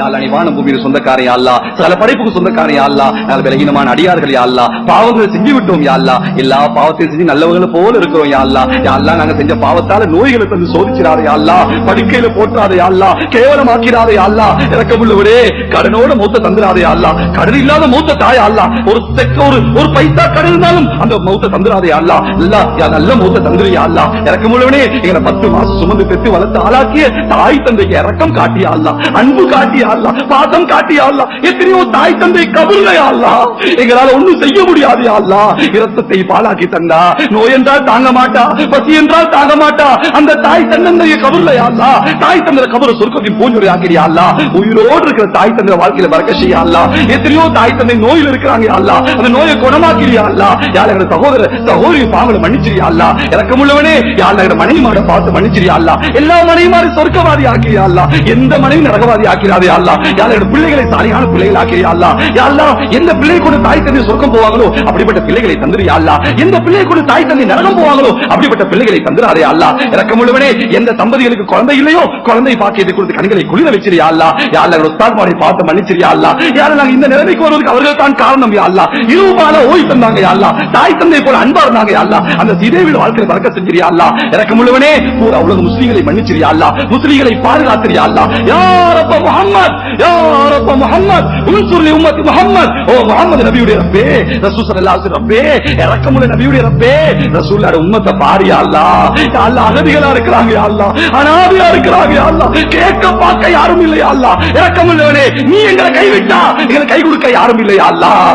யாழ்லா நீ வானம் பூமியின் சொந்தக்காரன் யா அல்லாஹ், சகல படைப்புக்கு சொந்தக்காரன் யா அல்லாஹ். நாங்கள் விலகினமான அடியார்கள் யா அல்லாஹ், பாவங்களை செஞ்சு விட்டோம் யா அல்லாஹ், எல்லா பாவத்தையும் செஞ்சு நல்லவங்களை போல இருக்கிறோம் யா அல்லாஹ். யா அல்லாஹ் நாங்க செஞ்ச பாவத்தால நோய்களை தந்து சோதிச்சிடாத யா அல்லாஹ், படுக்கையில போற்றாத யா அல்லாஹ், கேவலமாக்கிறாத யா அல்லாஹ், இரக்கமுள்ளவரே கடனோட மூத்த தந்துடாத யா அல்லாஹ், கடன் இல்லாத மூத்த தாயா அல்லாஹ், ஒரு பைசா கடன் இருந்தாலும் அந்த மூத்த தந்துடாத யா அல்லாஹ், நல்ல மூத்த தந்துரு யா அல்லாஹ். இரக்கமுள்ளவனே எங்களை 10 மாசம் சுமந்து பெற்று வளர்த்து ஆளாக்கிய தாய் தந்தைக்கு இரக்கம் காட்டியா அல்லாஹ், அன்பு காட்டியா அல்லாஹ், பாசம் காட்டியா அல்லாஹ். எத்தனையோ தாய் தந்தை கபூர்ல யா அல்லாஹ், எங்களால ஒண்ணும் செய்ய முடியாது யா அல்லாஹ். இரத்தத்தை பாலாக்கி தந்தா, நோய் என்றால் தாங்க மாட்டா, பசி என்றால் தாங்க மாட்டா, அந்த தாய் தந்தைய கபூர்ல யா அல்லாஹ், தாய் தந்தை கபூர சொர்க்கத்தின் பூஞ்சொலி ஆக்கிறியா அல்லாஹ். உயிரோடு இருக்கிற தாய் தந்தை வாழ்க்கையில பறக்க செய்யா அல்லாஹ். எத்தனையோ தாய் தந்தை நோயில் இருக்கிறாங்க யா அல்லாஹ், அந்த நோயை குணமாக்கிறியா அல்லாஹ். யார் எங்க சகோதர சகோதரி பாவங்களை மன்னிச்சிரியா அல்லாஹ். இரக்கமுள்ளவனே யா அல்லாஹ் எங்க மனைவிமார பார்த்து மன்னிச்சிரியா அல்லாஹ். எல்லா மனைவிமாரும் சொர்க்கவாதி ஆக்கிறியா அல்லாஹ், எந்த மனைவி நரகவாதி ஆக்கிறாதே அல்லாஹ். யார் எங்க பிள்ளைகளை சாலியான பிள்ளைகள் ஆக்கிறியா அல்லாஹ். யா அல்லாஹ் எந்த பிள்ளை கூட தாய் தந்தை சொர்க்கம் போவாங்களோ அப்படிப்பட்ட பிள்ளைகளை தந்துரியா அல்லாஹ். எந்த பிள்ளை கூட தாய் தந்தை நரகம் போவாங்களோ அப்படிப்பட்ட பிள்ளைகளை தந்துராதே அல்லாஹ். இரக்கமுள்ளவனே எந்த தம்பதிகளுக்கு குழந்தை இல்லையோ குழந்தை பாக்கியத்தை கொடுத்து கண்களை குளிர வச்சிரியா அல்லாஹ். யா அல்லாஹ் உஸ்தாத்மாரை பார்த்து மன்னிச்சிரியா அல்லாஹ். யார் நாங்க இந்த நிலைமைக்கு வருவதற்கு அவர்கள் தான் காரணம் யா அல்லாஹ். இருபால ஓய் தந்தாங்க யா அல்லாஹ், தாய் தந்தை போல அன்பா இருந்தாங்க யா அல்லாஹ். அந்த சீதேவியோட வாழ்க்கையை பறக்க செஞ்சிரியா அல்லாஹ். இரக்கமுள்ளவனே பூரா உலக முஸ்லிம்களை மன்னிச்சிரியா அல்லாஹ், முஸ்லிம்களை பாதுகாத்திரியா அல்லாஹ். யா ரப்ப முஹம்மத், யா ரப்ப முஹம்மத் உன்சுர் லி உம்மத்தி முஹம்மத். ஓ முஹம்மது நபியுடைய ரப்பே, ரசூல் ஸல்லல்லாஹு அலைஹி வஸல்லம் ரப்பே, இரக்கமுள்ள நபியுடைய ரப்பே, ரசூலுல்லாஹ் உம்மத்தை பாரியா அல்லாஹ். யா அல்லாஹ் அகதிகளா இருக்கிறாங்க யா அல்லாஹ், அனாதையா இருக்கிறாங்க யா அல்லாஹ், கேட்க பார்க்க யாரும் இல்லை யா அல்லாஹ். இரக்கமுள்ளவனே நீ எங்களை கைவிட்டா எங்களை கை கொடுக்க யாரும் இல்லை யா அல்லாஹ்.